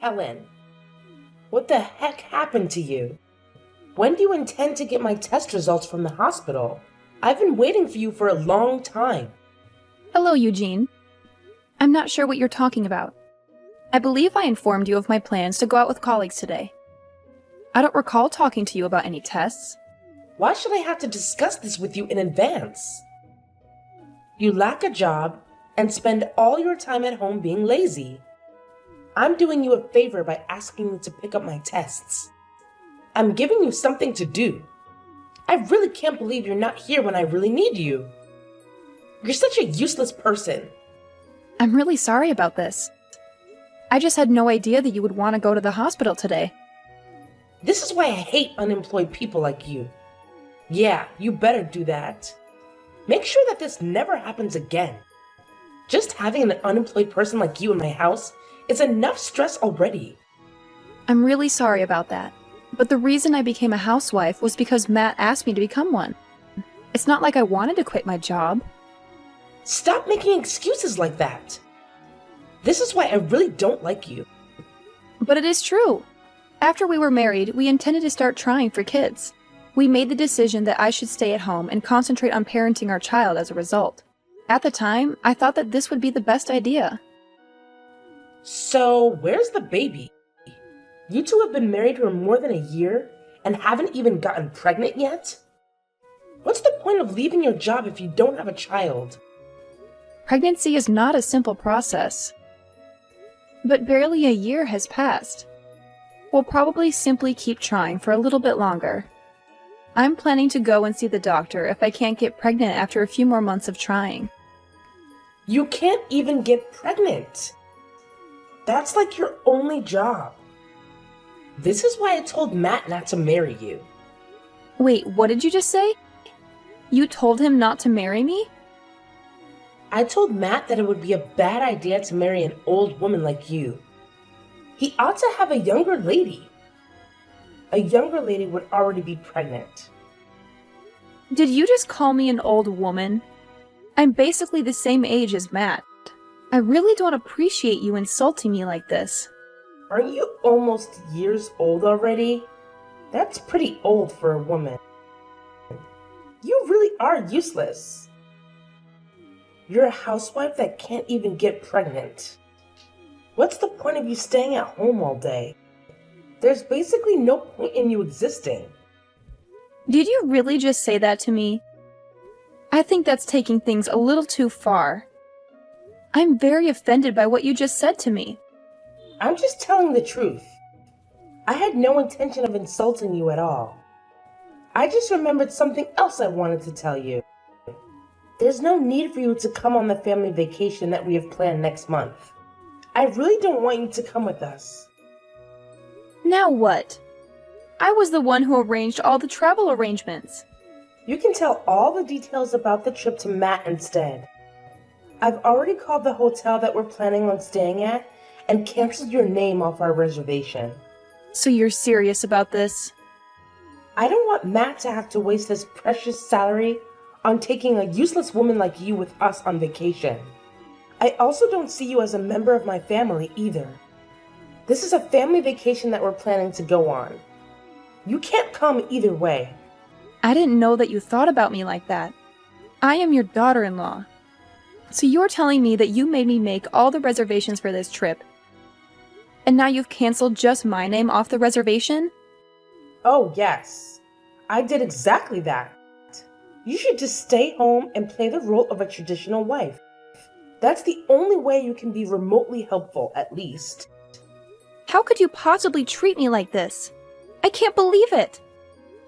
Helen. What the heck happened to you? When do you intend to get my test results from the hospital? I've been waiting for you for a long time. Hello, Eugene. I'm not sure what you're talking about. I believe I informed you of my plans to go out with colleagues today. I don't recall talking to you about any tests. Why should I have to discuss this with you in advance? You lack a job and spend all your time at home being lazy. I'm doing you a favor by asking you to pick up my tests. I'm giving you something to do. I really can't believe you're not here when I really need you. You're such a useless person. I'm really sorry about this. I just had no idea that you would want to go to the hospital today. This is why I hate unemployed people like you. Yeah, you better do that. Make sure that this never happens again. Just having an unemployed person like you in my house is enough stress already. I'm really sorry about that. But the reason I became a housewife was because Matt asked me to become one. It's not like I wanted to quit my job. Stop making excuses like that. This is why I really don't like you. But it is true. After we were married, we intended to start trying for kids. We made the decision that I should stay at home and concentrate on parenting our child as a result. At the time, I thought that this would be the best idea. So, where's the baby? You two have been married for more than a year and haven't even gotten pregnant yet? What's the point of leaving your job if you don't have a child? Pregnancy is not a simple process. But barely a year has passed. We'll probably simply keep trying for a little bit longer. I'm planning to go and see the doctor if I can't get pregnant after a few more months of trying. You can't even get pregnant. That's like your only job. This is why I told Matt not to marry you. Wait, what did you just say? You told him not to marry me? I told Matt that it would be a bad idea to marry an old woman like you. He ought to have a younger lady. A younger lady would already be pregnant. Did you just call me an old woman? I'm basically the same age as Matt. I really don't appreciate you insulting me like this. Aren't you almost years old already? That's pretty old for a woman. You really are useless. You're a housewife that can't even get pregnant. What's the point of you staying at home all day? There's basically no point in you existing. Did you really just say that to me? I think that's taking things a little too far. I'm very offended by what you just said to me. I'm just telling the truth. I had no intention of insulting you at all. I just remembered something else I wanted to tell you. There's no need for you to come on the family vacation that we have planned next month. I really don't want you to come with us. Now what? I was the one who arranged all the travel arrangements. You can tell all the details about the trip to Matt instead. I've already called the hotel that we're planning on staying at and canceled your name off our reservation. So you're serious about this? I don't want Matt to have to waste his precious salary on taking a useless woman like you with us on vacation. I also don't see you as a member of my family either. This is a family vacation that we're planning to go on. You can't come either way. I didn't know that you thought about me like that. I am your daughter-in-law. So you're telling me that you made me make all the reservations for this trip, and now you've canceled just my name off the reservation? Oh, yes. I did exactly that. You should just stay home and play the role of a traditional wife. That's the only way you can be remotely helpful, at least. How could you possibly treat me like this? I can't believe it.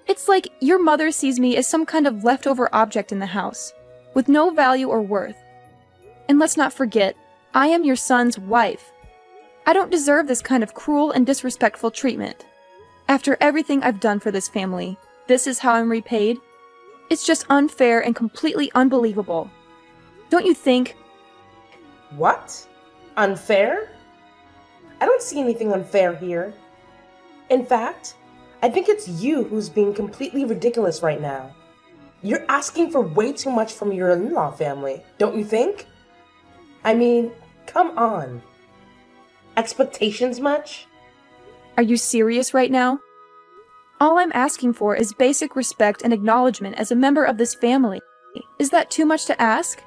It's like your mother sees me as some kind of leftover object in the house, with no value or worth. And let's not forget, I am your son's wife. I don't deserve this kind of cruel and disrespectful treatment. After everything I've done for this family, this is how I'm repaid? It's just unfair and completely unbelievable. Don't you think? What? Unfair? I don't see anything unfair here. In fact, I think it's you who's being completely ridiculous right now. You're asking for way too much from your in-law family, don't you think? I mean, come on. Expectations much? Are you serious right now? All I'm asking for is basic respect and acknowledgement as a member of this family. Is that too much to ask?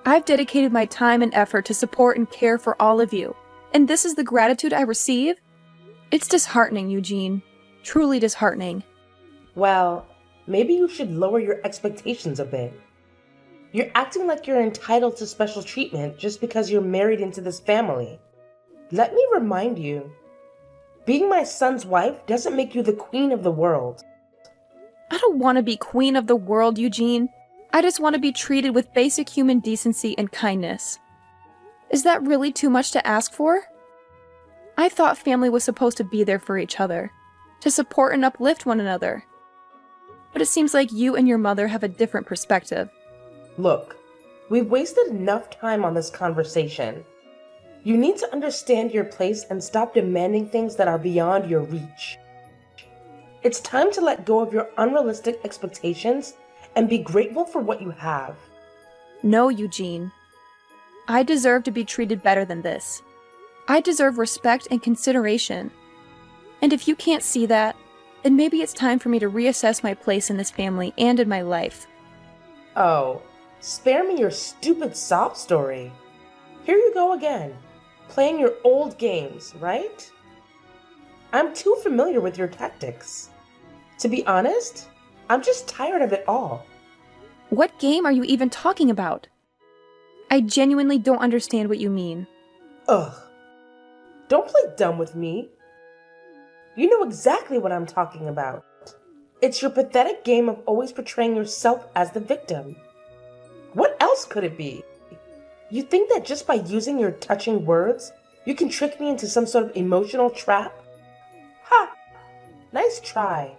I've dedicated my time and effort to support and care for all of you, and this is the gratitude I receive? It's disheartening, Eugene. Truly disheartening. Well, maybe you should lower your expectations a bit. You're acting like you're entitled to special treatment just because you're married into this family. Let me remind you, being my son's wife doesn't make you the queen of the world. I don't want to be queen of the world, Eugene. I just want to be treated with basic human decency and kindness. Is that really too much to ask for? I thought family was supposed to be there for each other, to support and uplift one another. But it seems like you and your mother have a different perspective. Look, we've wasted enough time on this conversation. You need to understand your place and stop demanding things that are beyond your reach. It's time to let go of your unrealistic expectations and be grateful for what you have. No, Eugene. I deserve to be treated better than this. I deserve respect and consideration. And if you can't see that, then maybe it's time for me to reassess my place in this family and in my life. Oh, spare me your stupid sob story. Here you go again, playing your old games, right? I'm too familiar with your tactics. To be honest, I'm just tired of it all. What game are you even talking about? I genuinely don't understand what you mean. Ugh. Don't play dumb with me. You know exactly what I'm talking about. It's your pathetic game of always portraying yourself as the victim. What else could it be? You think that just by using your touching words, you can trick me into some sort of emotional trap? Ha! Nice try.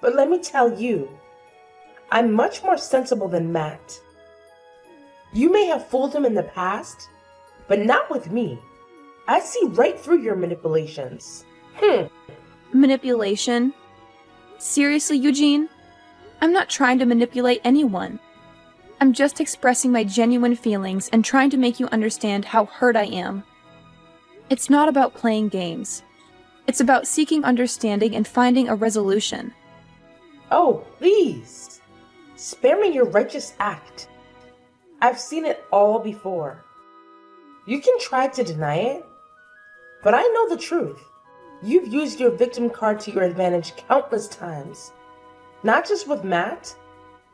But let me tell you, I'm much more sensible than Matt. You may have fooled him in the past, but not with me. I see right through your manipulations. Manipulation? Seriously, Eugene? I'm not trying to manipulate anyone. I'm just expressing my genuine feelings and trying to make you understand how hurt I am. It's not about playing games. It's about seeking understanding and finding a resolution. Oh, please. Spare me your righteous act. I've seen it all before. You can try to deny it, but I know the truth. You've used your victim card to your advantage countless times. Not just with Matt,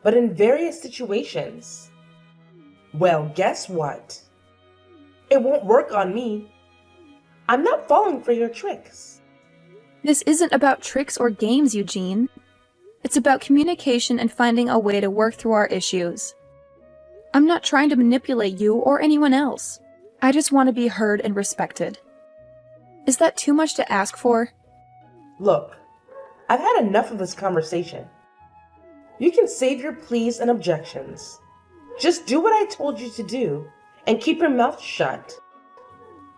but in various situations. Well, guess what? It won't work on me. I'm not falling for your tricks. This isn't about tricks or games, Eugene. It's about communication and finding a way to work through our issues. I'm not trying to manipulate you or anyone else. I just want to be heard and respected. Is that too much to ask for? Look, I've had enough of this conversation. You can save your pleas and objections. Just do what I told you to do and keep your mouth shut.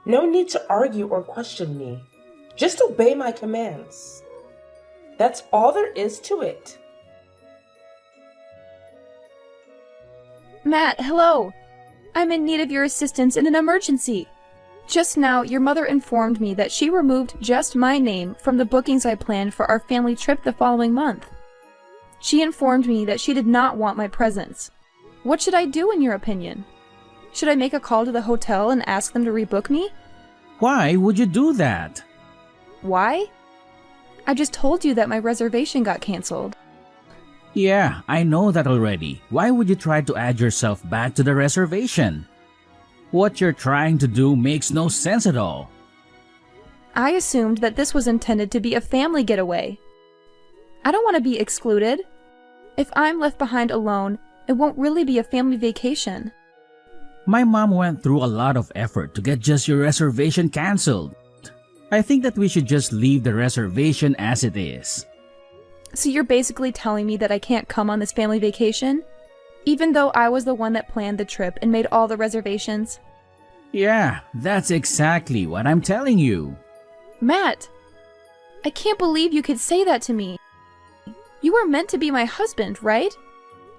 No need to argue or question me. Just obey my commands. That's all there is to it. Matt, hello! I'm in need of your assistance in an emergency. Just now, your mother informed me that she removed just my name from the bookings I planned for our family trip the following month. She informed me that she did not want my presence. What should I do in your opinion? Should I make a call to the hotel and ask them to rebook me? Why would you do that? Why? I just told you that my reservation got canceled. Yeah, I know that already. Why would you try to add yourself back to the reservation? What you're trying to do makes no sense at all. I assumed that this was intended to be a family getaway. I don't want to be excluded. If I'm left behind alone, it won't really be a family vacation. My mom went through a lot of effort to get just your reservation canceled. I think that we should just leave the reservation as it is. So you're basically telling me that I can't come on this family vacation? Even though I was the one that planned the trip and made all the reservations? Yeah, that's exactly what I'm telling you. Matt! I can't believe you could say that to me. You were meant to be my husband, right?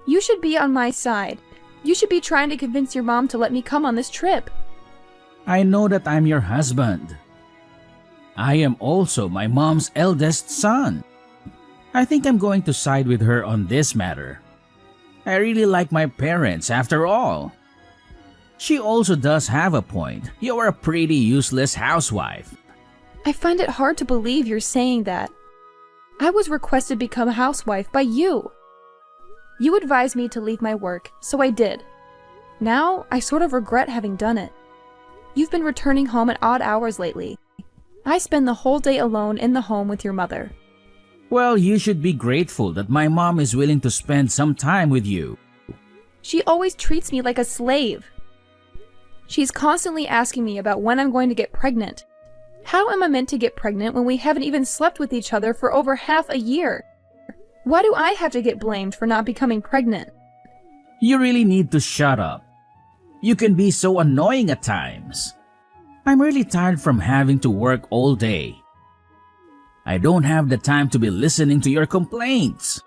You should be on my side. You should be trying to convince your mom to let me come on this trip. I know that I'm your husband. I am also my mom's eldest son. I think I'm going to side with her on this matter. I really like my parents after all. She also does have a point. You're a pretty useless housewife. I find it hard to believe you're saying that. I was requested to become a housewife by you. You advised me to leave my work, so I did. Now, I sort of regret having done it. You've been returning home at odd hours lately. I spend the whole day alone in the home with your mother. Well, you should be grateful that my mom is willing to spend some time with you. She always treats me like a slave. She's constantly asking me about when I'm going to get pregnant. How am I meant to get pregnant when we haven't even slept with each other for over half a year? Why do I have to get blamed for not becoming pregnant? You really need to shut up. You can be so annoying at times. I'm really tired from having to work all day. I don't have the time to be listening to your complaints.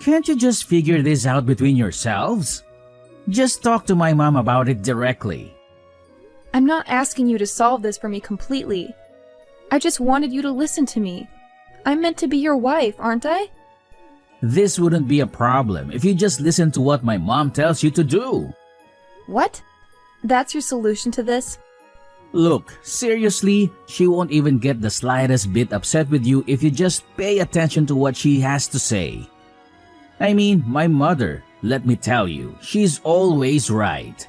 Can't you just figure this out between yourselves? Just talk to my mom about it directly. I'm not asking you to solve this for me completely. I just wanted you to listen to me. I'm meant to be your wife, aren't I? This wouldn't be a problem if you just listen to what my mom tells you to do. What? That's your solution to this? Look, seriously, she won't even get the slightest bit upset with you if you just pay attention to what she has to say. I mean, my mother, let me tell you, she's always right.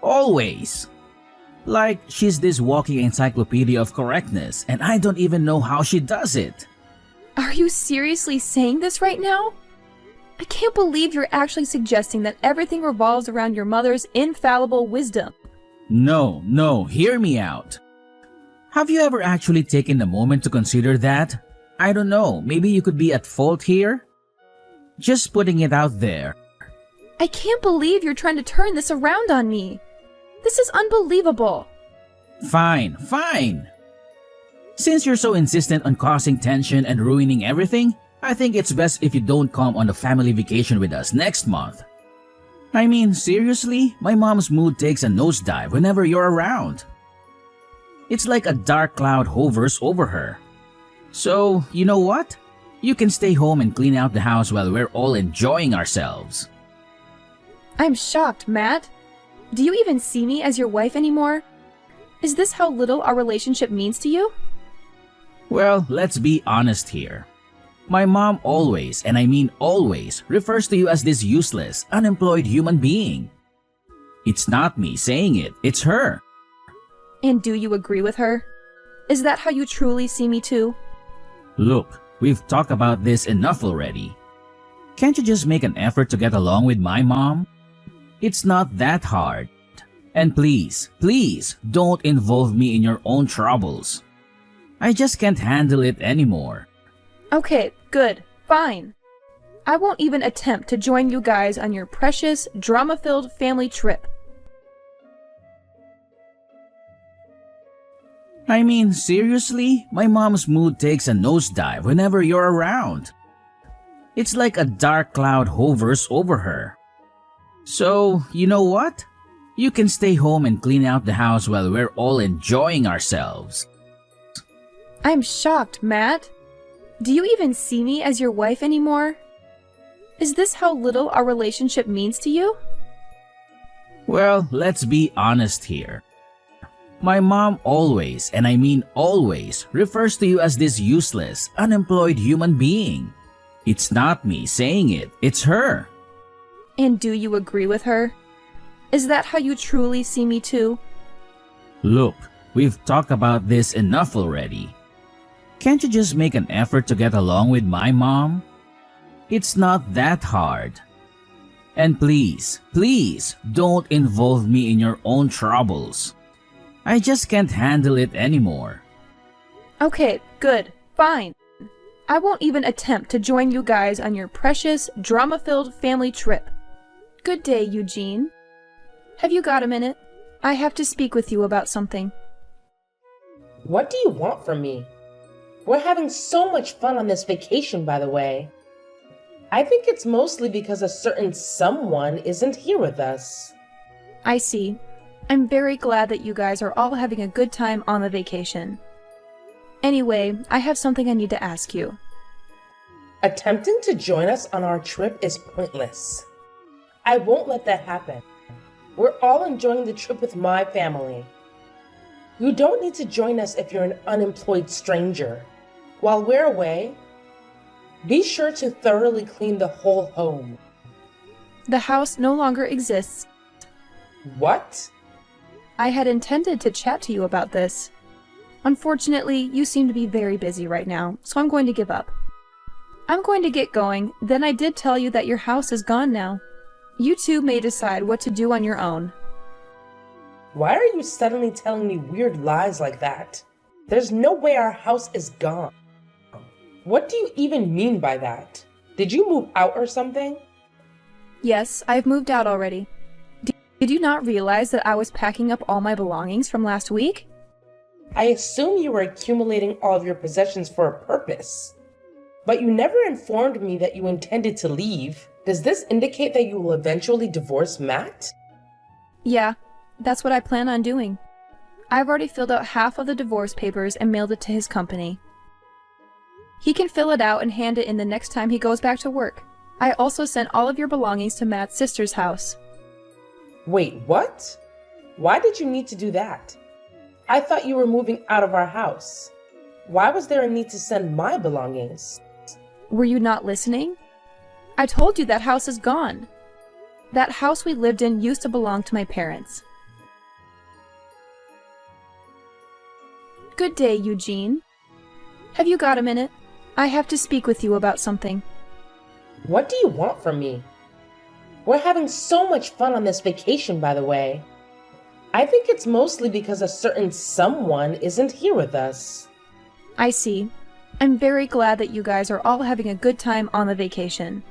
Always. Like, she's this walking encyclopedia of correctness, and I don't even know how she does it. Are you seriously saying this right now? I can't believe you're actually suggesting that everything revolves around your mother's infallible wisdom. No, hear me out. Have you ever actually taken a moment to consider that? I don't know, maybe you could be at fault here? Just putting it out there. I can't believe you're trying to turn this around on me. This is unbelievable. Fine. Since you're so insistent on causing tension and ruining everything, I think it's best if you don't come on a family vacation with us next month. I mean, seriously, my mom's mood takes a nosedive whenever you're around. It's like a dark cloud hovers over her. So, you know what? You can stay home and clean out the house while we're all enjoying ourselves. I'm shocked, Matt. Do you even see me as your wife anymore? Is this how little our relationship means to you? Well, let's be honest here. My mom always, and I mean always, refers to you as this useless, unemployed human being. It's not me saying it, it's her. And do you agree with her? Is that how you truly see me too? Look, we've talked about this enough already. Can't you just make an effort to get along with my mom? It's not that hard. And please, don't involve me in your own troubles. I just can't handle it anymore. Okay, good, fine. I won't even attempt to join you guys on your precious, drama-filled family trip. I mean, seriously, my mom's mood takes a nosedive whenever you're around. It's like a dark cloud hovers over her. So, you know what? You can stay home and clean out the house while we're all enjoying ourselves. I'm shocked, Matt. Do you even see me as your wife anymore? Is this how little our relationship means to you? Well, let's be honest here. My mom always, and I mean always, refers to you as this useless, unemployed human being. It's not me saying it, it's her. And do you agree with her? Is that how you truly see me too? Look, we've talked about this enough already. Can't you just make an effort to get along with my mom? It's not that hard. And please, don't involve me in your own troubles. I just can't handle it anymore. Okay, good, fine. I won't even attempt to join you guys on your precious, drama-filled family trip. Good day, Eugene. Have you got a minute? I have to speak with you about something. What do you want from me? We're having so much fun on this vacation, by the way. I think it's mostly because a certain someone isn't here with us. I see. I'm very glad that you guys are all having a good time on the vacation. Anyway, I have something I need to ask you. Attempting to join us on our trip is pointless. I won't let that happen. We're all enjoying the trip with my family. You don't need to join us if you're an unemployed stranger. While we're away, be sure to thoroughly clean the whole home. The house no longer exists. What? I had intended to chat to you about this. Unfortunately, you seem to be very busy right now, so I'm going to give up. I'm going to get going, then I did tell you that your house is gone now. You two may decide what to do on your own. Why are you suddenly telling me weird lies like that? There's no way our house is gone. What do you even mean by that? Did you move out or something? Yes, I've moved out already. Did you not realize that I was packing up all my belongings from last week? I assume you were accumulating all of your possessions for a purpose. But you never informed me that you intended to leave. Does this indicate that you will eventually divorce Matt? Yeah, that's what I plan on doing. I've already filled out half of the divorce papers and mailed it to his company. He can fill it out and hand it in the next time he goes back to work. I also sent all of your belongings to Matt's sister's house. Wait, what? Why did you need to do that? I thought you were moving out of our house. Why was there a need to send my belongings? Were you not listening? I told you that house is gone. That house we lived in used to belong to my parents. Good day, Eugene. Have you got a minute? I have to speak with you about something. What do you want from me? We're having so much fun on this vacation, by the way. I think it's mostly because a certain someone isn't here with us. I see. I'm very glad that you guys are all having a good time on the vacation.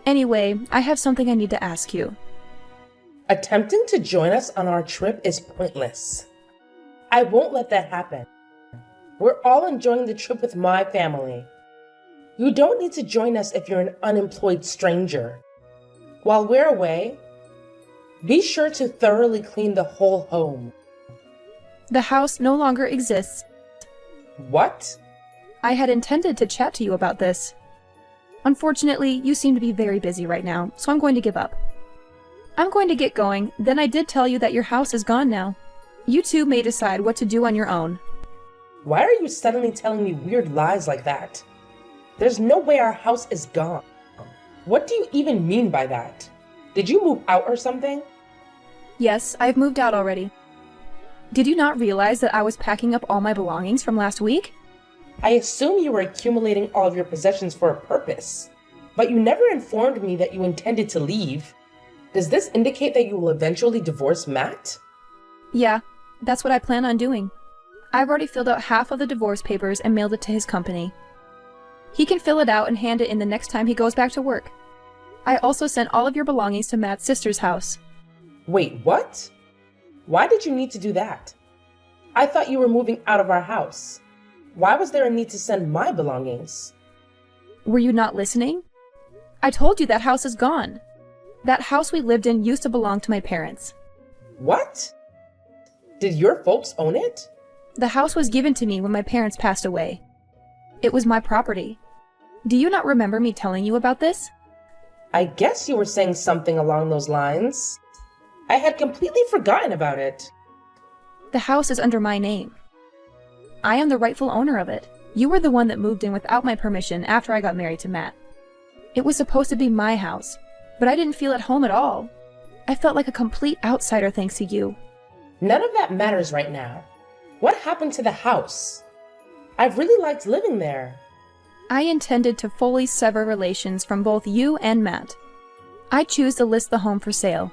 Anyway, I have something I need to ask you. Attempting to join us on our trip is pointless. I won't let that happen. We're all enjoying the trip with my family. You don't need to join us if you're an unemployed stranger. While we're away, be sure to thoroughly clean the whole home. The house no longer exists. What? I had intended to chat to you about this. Unfortunately, you seem to be very busy right now, so I'm going to give up. I'm going to get going, then I did tell you that your house is gone now. You two may decide what to do on your own. Why are you suddenly telling me weird lies like that? There's no way our house is gone. What do you even mean by that? Did you move out or something? Yes, I've moved out already. Did you not realize that I was packing up all my belongings from last week? I assume you were accumulating all of your possessions for a purpose. But you never informed me that you intended to leave. Does this indicate that you will eventually divorce Matt? Yeah, that's what I plan on doing. I've already filled out half of the divorce papers and mailed it to his company. He can fill it out and hand it in the next time he goes back to work. I also sent all of your belongings to Matt's sister's house. Wait, what? Why did you need to do that? I thought you were moving out of our house. Why was there a need to send my belongings? Were you not listening? I told you that house is gone. That house we lived in used to belong to my parents. What? Did your folks own it? The house was given to me when my parents passed away. It was my property. Do you not remember me telling you about this? I guess you were saying something along those lines. I had completely forgotten about it. The house is under my name. I am the rightful owner of it. You were the one that moved in without my permission after I got married to Matt. It was supposed to be my house, but I didn't feel at home at all. I felt like a complete outsider thanks to you. None of that matters right now. What happened to the house? I've really liked living there. I intended to fully sever relations from both you and Matt. I choose to list the home for sale.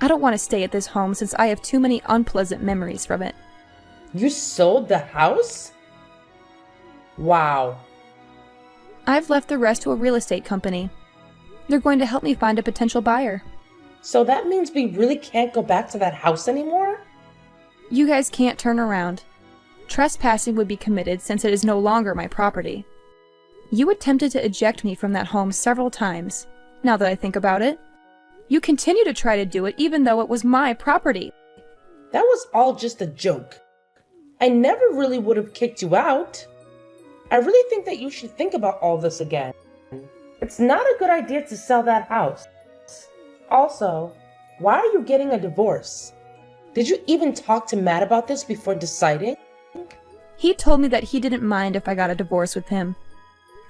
I don't want to stay at this home since I have too many unpleasant memories from it. You sold the house? Wow. I've left the rest to a real estate company. They're going to help me find a potential buyer. So that means we really can't go back to that house anymore? You guys can't turn around. Trespassing would be committed since it is no longer my property. You attempted to eject me from that home several times, now that I think about it. You continue to try to do it even though it was my property. That was all just a joke. I never really would have kicked you out. I really think that you should think about all this again. It's not a good idea to sell that house. Also, why are you getting a divorce? Did you even talk to Matt about this before deciding? He told me that he didn't mind if I got a divorce with him.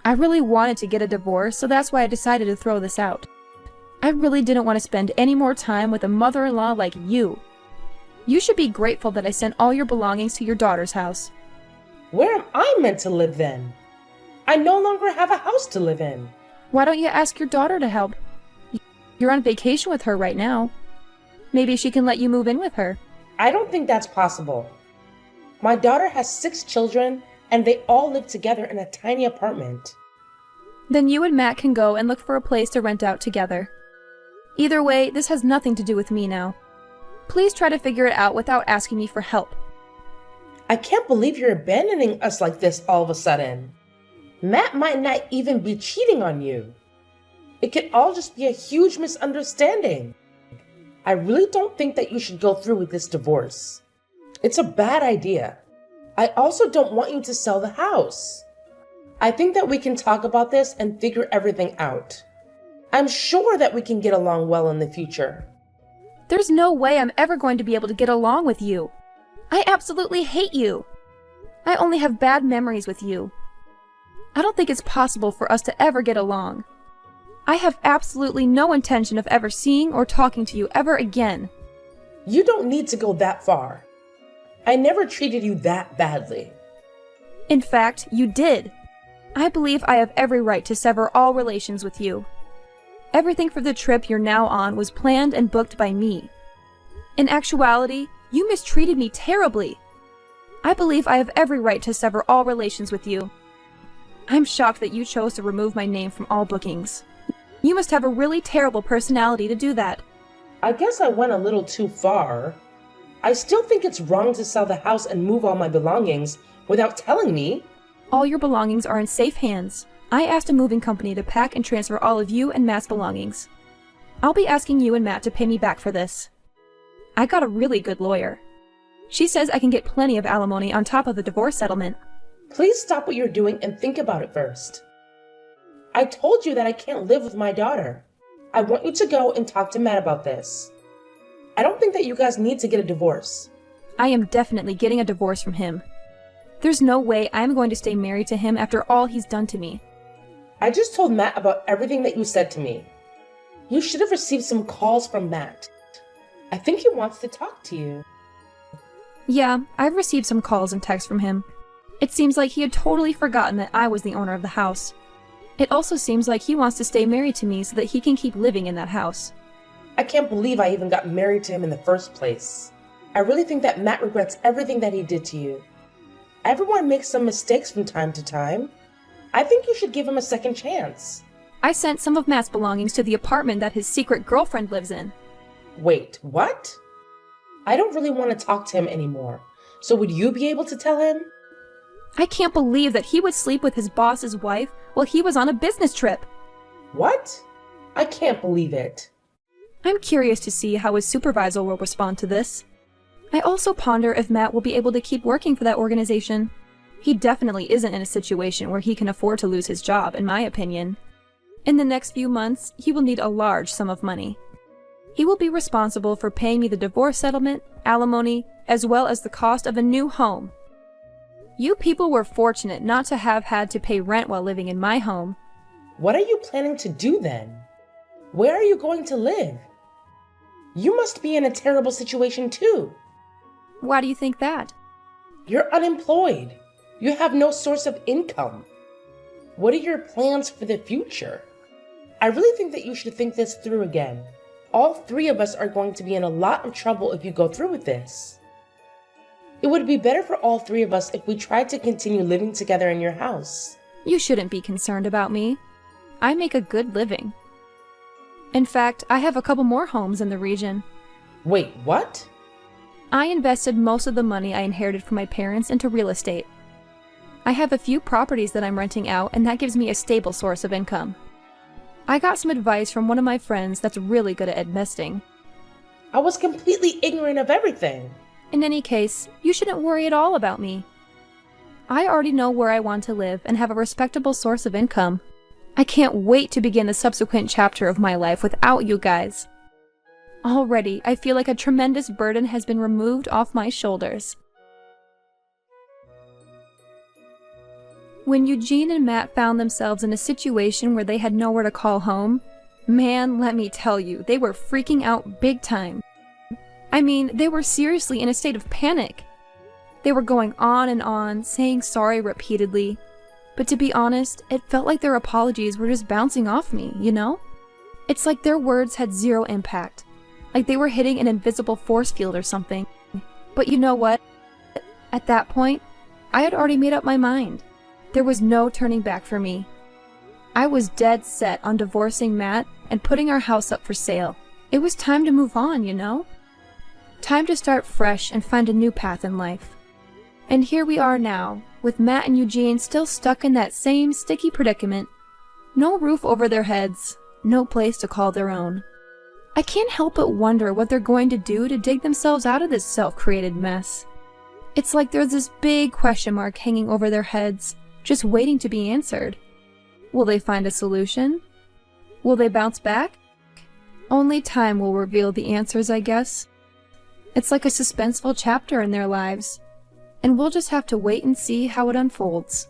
I really wanted to get a divorce, so that's why I decided to throw this out. I really didn't want to spend any more time with a mother-in-law like you. You should be grateful that I sent all your belongings to your daughter's house. Where am I meant to live then? I no longer have a house to live in. Why don't you ask your daughter to help? You're on vacation with her right now. Maybe she can let you move in with her. I don't think that's possible. My daughter has 6 children, and they all live together in a tiny apartment. Then you and Matt can go and look for a place to rent out together. Either way, this has nothing to do with me now. Please try to figure it out without asking me for help. I can't believe you're abandoning us like this all of a sudden. Matt might not even be cheating on you. It could all just be a huge misunderstanding. I really don't think that you should go through with this divorce. It's a bad idea. I also don't want you to sell the house. I think that we can talk about this and figure everything out. I'm sure that we can get along well in the future. There's no way I'm ever going to be able to get along with you. I absolutely hate you. I only have bad memories with you. I don't think it's possible for us to ever get along. I have absolutely no intention of ever seeing or talking to you ever again. You don't need to go that far. I never treated you that badly. In fact, you did. I believe I have every right to sever all relations with you. Everything for the trip you're now on was planned and booked by me. In actuality, you mistreated me terribly. I believe I have every right to sever all relations with you. I'm shocked that you chose to remove my name from all bookings. You must have a really terrible personality to do that. I guess I went a little too far. I still think it's wrong to sell the house and move all my belongings without telling me. All your belongings are in safe hands. I asked a moving company to pack and transfer all of you and Matt's belongings. I'll be asking you and Matt to pay me back for this. I got a really good lawyer. She says I can get plenty of alimony on top of the divorce settlement. Please stop what you're doing and think about it first. I told you that I can't live with my daughter. I want you to go and talk to Matt about this. I don't think that you guys need to get a divorce. I am definitely getting a divorce from him. There's no way I'm going to stay married to him after all he's done to me. I just told Matt about everything that you said to me. You should have received some calls from Matt. I think he wants to talk to you. Yeah, I've received some calls and texts from him. It seems like he had totally forgotten that I was the owner of the house. It also seems like he wants to stay married to me so that he can keep living in that house. I can't believe I even got married to him in the first place. I really think that Matt regrets everything that he did to you. Everyone makes some mistakes from time to time. I think you should give him a second chance. I sent some of Matt's belongings to the apartment that his secret girlfriend lives in. Wait, what? I don't really want to talk to him anymore. So would you be able to tell him? I can't believe that he would sleep with his boss's wife while he was on a business trip. What? I can't believe it. I'm curious to see how his supervisor will respond to this. I also ponder if Matt will be able to keep working for that organization. He definitely isn't in a situation where he can afford to lose his job, in my opinion. In the next few months, he will need a large sum of money. He will be responsible for paying me the divorce settlement, alimony, as well as the cost of a new home. You people were fortunate not to have had to pay rent while living in my home. What are you planning to do then? Where are you going to live? You must be in a terrible situation too. Why do you think that? You're unemployed. You have no source of income. What are your plans for the future? I really think that you should think this through again. All 3 of us are going to be in a lot of trouble if you go through with this. It would be better for all 3 of us if we tried to continue living together in your house. You shouldn't be concerned about me. I make a good living. In fact, I have a couple more homes in the region. Wait, what? I invested most of the money I inherited from my parents into real estate. I have a few properties that I'm renting out, and that gives me a stable source of income. I got some advice from one of my friends that's really good at investing. I was completely ignorant of everything. In any case, you shouldn't worry at all about me. I already know where I want to live and have a respectable source of income. I can't wait to begin the subsequent chapter of my life without you guys. Already, I feel like a tremendous burden has been removed off my shoulders. When Eugene and Matt found themselves in a situation where they had nowhere to call home, man, let me tell you, they were freaking out big time. I mean, they were seriously in a state of panic. They were going on and on, saying sorry repeatedly. But to be honest, it felt like their apologies were just bouncing off me, you know? It's like their words had zero impact. Like they were hitting an invisible force field or something. But you know what? At that point, I had already made up my mind. There was no turning back for me. I was dead set on divorcing Matt and putting our house up for sale. It was time to move on, you know? Time to start fresh and find a new path in life. And here we are now, with Matt and Eugene still stuck in that same sticky predicament. No roof over their heads, no place to call their own. I can't help but wonder what they're going to do to dig themselves out of this self-created mess. It's like there's this big question mark hanging over their heads, just waiting to be answered. Will they find a solution? Will they bounce back? Only time will reveal the answers, I guess. It's like a suspenseful chapter in their lives, and we'll just have to wait and see how it unfolds.